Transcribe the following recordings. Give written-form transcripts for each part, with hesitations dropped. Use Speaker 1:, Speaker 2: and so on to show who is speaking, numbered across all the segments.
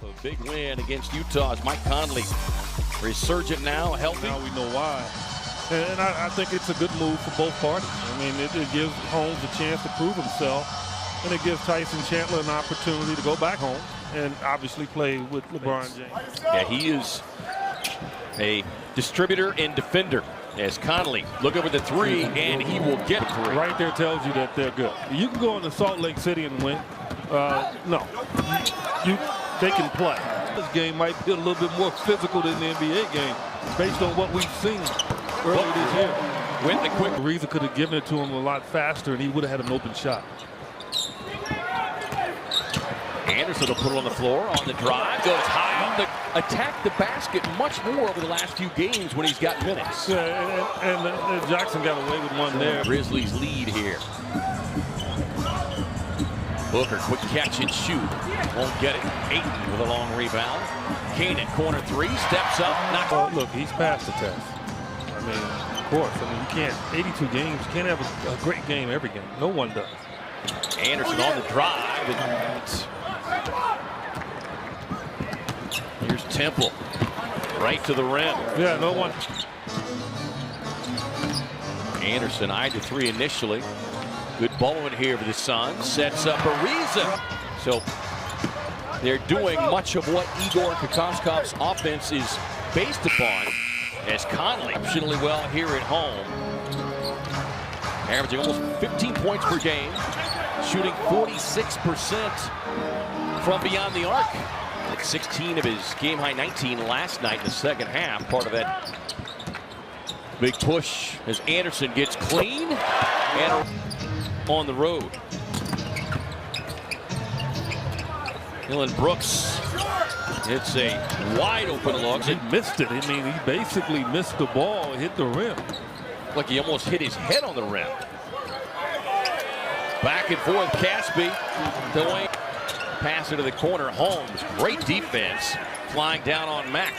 Speaker 1: A big win against Utah's Mike Conley. Resurgent now, healthy.
Speaker 2: Now we know why. And I think it's a good move for both parties. I mean, it gives Holmes a chance to prove himself, and it gives Tyson Chandler an opportunity to go back home and obviously play with LeBron James.
Speaker 1: Yeah, he is a distributor and defender. As Conley look over the three, and he will get three.
Speaker 2: Right there tells you that they're good. You can go into Salt Lake City and win. No, they can play. This game might be a little bit more physical than the NBA game, based on what we've seen earlier this year.
Speaker 1: Went the quick.
Speaker 2: Ariza could have given it to him a lot faster, and he would have had an open shot.
Speaker 1: Anderson will put it on the floor on the drive, goes high on the attack the basket much more over the last few games when he's got minutes.
Speaker 2: Yeah, and Jackson got away with one there.
Speaker 1: Grizzlies lead here. Booker, quick catch and shoot. Won't get it. Ayton with a long rebound. Kane at corner three, steps up.
Speaker 2: Oh, look, he's passed the test. I mean, of course. I mean, you can't, 82 games, you can't have a great game every game. No one does.
Speaker 1: Anderson on the drive. Here's Temple. Right to the rim.
Speaker 2: Yeah, no one.
Speaker 1: Anderson eyed the three initially. Good ball in here for the Suns. Sets up Ariza. So they're doing much of what Igor Kokoskov's offense is based upon, as Conley exceptionally well here at home. Averaging almost 15 points per game. Shooting 46% from beyond the arc. At 16 of his game-high 19 last night in the second half. Part of that big push as Anderson gets clean and on the road. Dylan Brooks hits a wide open look.
Speaker 2: He missed it. I mean, he basically missed the ball, hit the rim.
Speaker 1: Like he almost hit his head on the rim. Back and forth, Caspi. Going. Pass into the corner. Holmes, great defense. Flying down on Mack.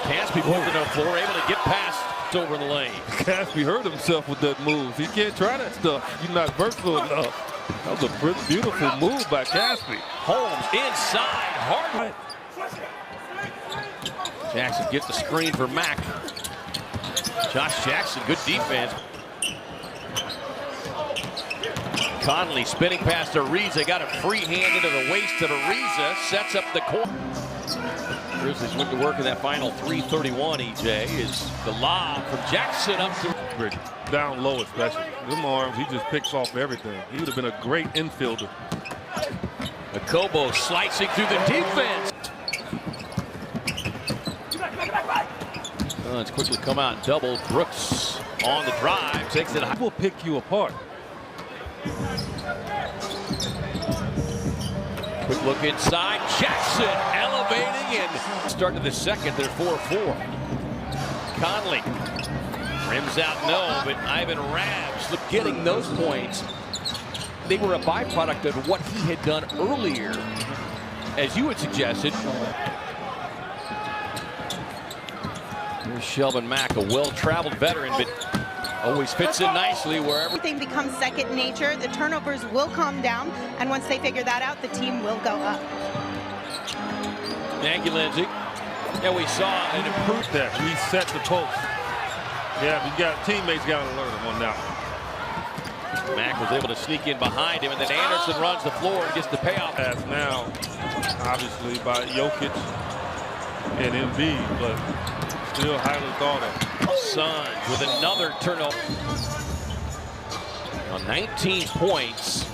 Speaker 1: Caspi puts it on the floor, able to get past over in the lane.
Speaker 2: Caspi hurt himself with that move. He can't try that stuff. You're not versatile enough. That was a beautiful move by Caspi.
Speaker 1: Holmes inside, hard. Jackson gets the screen for Mack. Josh Jackson, good defense. Conley spinning past Ariza, got a free hand into the waist of Ariza, sets up the corner. Grizzlies went to work in that final 3:31, EJ, is the lob from Jackson up to...
Speaker 2: Down low especially. Them arms, he just picks off everything. He would have been a great infielder.
Speaker 1: Akobo slicing through the defense. It's quickly come out and double. Brooks on the drive, takes it high.
Speaker 2: Will pick you apart.
Speaker 1: Quick look inside. Jackson elevating and start to the second. They're 4-4. Conley rims out no, but Ivan Rabs getting those points. They were a byproduct of what he had done earlier, as you had suggested. Here's Shelvin Mack, a well-traveled veteran, but always fits in nicely wherever.
Speaker 3: Everything becomes second nature. The turnovers will calm down, and once they figure that out, the team will go up.
Speaker 1: Thank you, Lindsay. Yeah, we saw an improved
Speaker 2: that. Reset the post. Yeah, teammates got to learn him on that one.
Speaker 1: Mack was able to sneak in behind him, and then Anderson runs the floor and gets the payoff.
Speaker 2: Pass now, obviously by Jokic and Embiid, but still highly thought of.
Speaker 1: Suns with another turnover. 19 points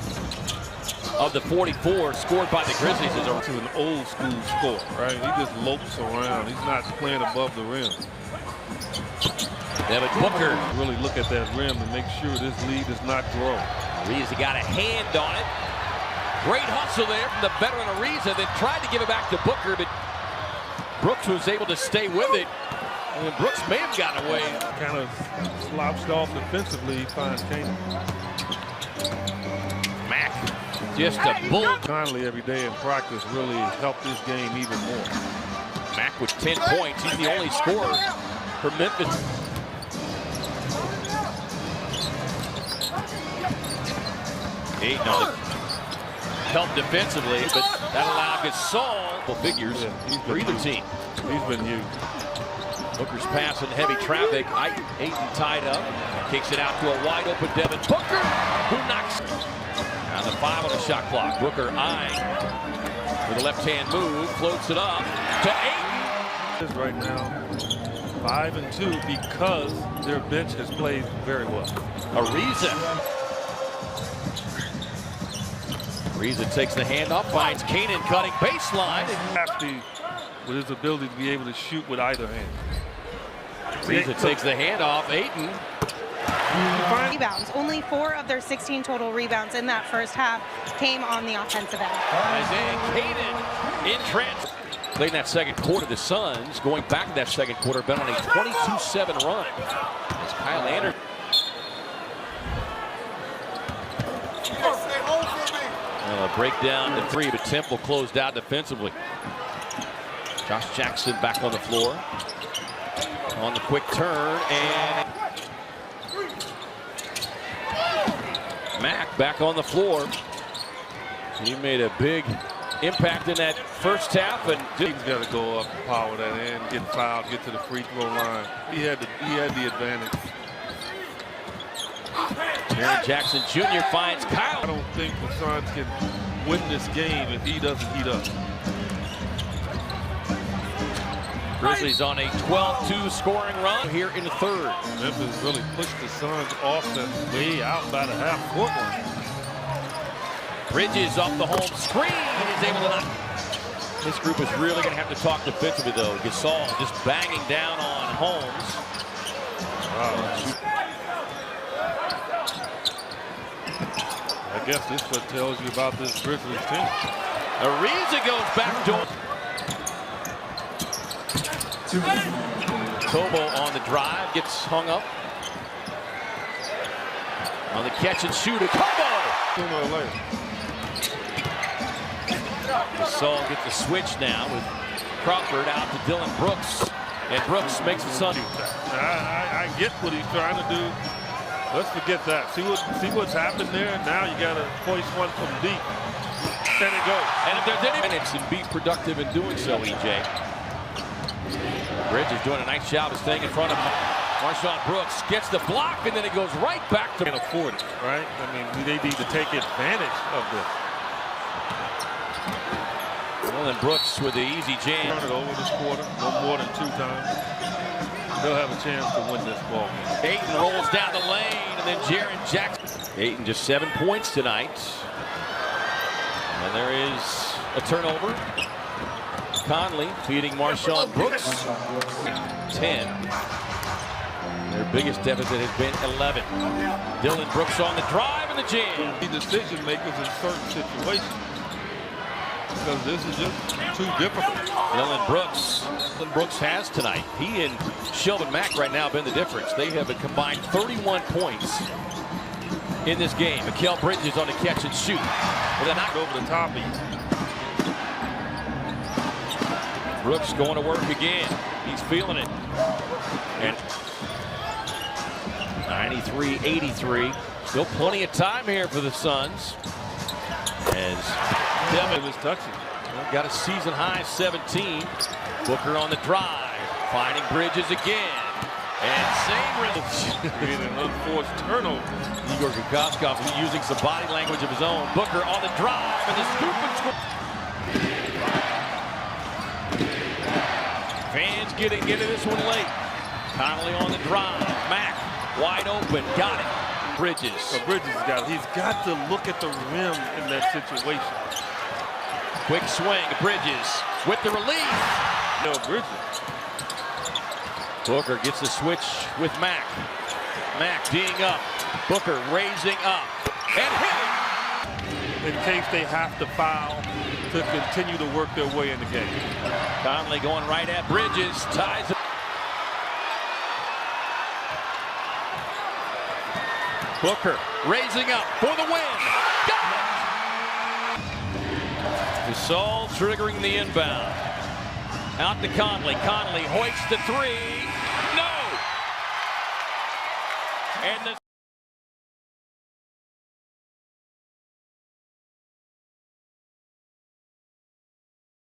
Speaker 1: of the 44 scored by the Grizzlies is
Speaker 2: to an old school score, right? He just lopes around. He's not playing above the rim.
Speaker 1: Devin Booker.
Speaker 2: Really look at that rim and make sure this lead does not grow.
Speaker 1: Ariza got a hand on it. Great hustle there from the veteran Ariza, then tried to give it back to Booker, but Brooks was able to stay with it. And Brooks may have gotten away.
Speaker 2: Kind of slouched off defensively, finds Kane.
Speaker 1: Mack, just a bull.
Speaker 2: Conley every day in practice really helped this game even more.
Speaker 1: Mack with 10 points. He's the only scorer for Memphis. Ayton on help defensively, but that allowed Gasol figures for either team.
Speaker 2: He's been huge.
Speaker 1: Booker's passing heavy traffic. Ayton tied up. Kicks it out to a wide open Devin Booker, who knocks. Now the 5 on the shot clock. Booker eyeing with a left-hand move, floats it up to Ayton.
Speaker 2: Right now, 5-2 because their bench has played very well.
Speaker 1: Ariza takes the handoff, finds Kanan cutting baseline.
Speaker 2: Happy with his ability to be able to shoot with either hand.
Speaker 1: Ariza takes the handoff. Ayton.
Speaker 3: Rebounds. Only 4 of their 16 total rebounds in that first half came on the offensive end.
Speaker 1: Isaiah Kanan in transit. Played in that second quarter, the Suns going back to that second quarter, been on a 22-7 run. As Kyle Anderson. A breakdown to 3, but Temple closed out defensively. Josh Jackson back on the floor. On the quick turn, and Mack back on the floor. He made a big impact in that first half, and
Speaker 2: he's got to go up, power that in, get fouled, get to the free throw line. He had the advantage.
Speaker 1: Jaren Jackson Jr. finds Kyle.
Speaker 2: I don't think the Suns can win this game if he doesn't heat up.
Speaker 1: Grizzlies on a 12-2 scoring run here in the third.
Speaker 2: Memphis really pushed the Suns offense way out by the half-court line.
Speaker 1: Bridges off the home screen and is able to knock. This group is really going to have to talk defensively, though. Gasol just banging down on Holmes.
Speaker 2: Wow. I guess this what tells you about this Grizzlies team.
Speaker 1: Ariza goes back door. Tobo on the drive, gets hung up. On the catch and shoot, a Tobo! Gasol gets the switch now with Crawford out to Dylan Brooks. And Brooks makes the Sun.
Speaker 2: I get what he's trying to do. Let's forget that. See what's happened there. Now you got to hoist one from deep. There it goes.
Speaker 1: And if there's any minutes, and be productive in doing so, EJ. Bridges doing a nice job of staying in front of him. Marshawn Brooks gets the block, and then it goes right back to.
Speaker 2: Can't afford it, right? I mean, they need to take advantage of this.
Speaker 1: Well, then Brooks with the easy jam.
Speaker 2: Turn it over this quarter, no more than 2 times. They'll have a chance to win this ball game.
Speaker 1: Ayton rolls down the lane, and then Jaren Jackson. Ayton just 7 points tonight. And there is a turnover. Conley feeding Marshawn Brooks. 10. Their biggest deficit has been 11. Dylan Brooks on the drive and the jam.
Speaker 2: The decision makers in certain situations. Because this is just too difficult.
Speaker 1: Dylan Brooks has tonight. He and Shelvin Mack right now have been the difference. They have a combined 31 points in this game. Mikal Bridges on the catch and shoot. With a knock
Speaker 2: over the top of you.
Speaker 1: Brooks going to work again. He's feeling it. And 93-83. Still plenty of time here for the Suns. As
Speaker 2: Devin is touching.
Speaker 1: Got a season high 17. Booker on the drive. Finding Bridges again. And same rhythm.
Speaker 2: An unforced turnover.
Speaker 1: Igor Kokoskov using some body language of his own. Booker on the drive and the scoop and score. Fans getting into this one late. Conley on the drive. Mack wide open. Got it. Bridges.
Speaker 2: So Bridges he's got to look at the rim in that situation.
Speaker 1: Quick swing. Bridges with the release.
Speaker 2: No, Bridges.
Speaker 1: Booker gets the switch with Mack. Mack D'ing up. Booker raising up. And hitting.
Speaker 2: In case they have to foul to continue to work their way in the game.
Speaker 1: Conley going right at Bridges. Ties it. Booker raising up for the win. Got it! Gasol triggering the inbound. Out to Conley. Conley hoists the 3. No! And the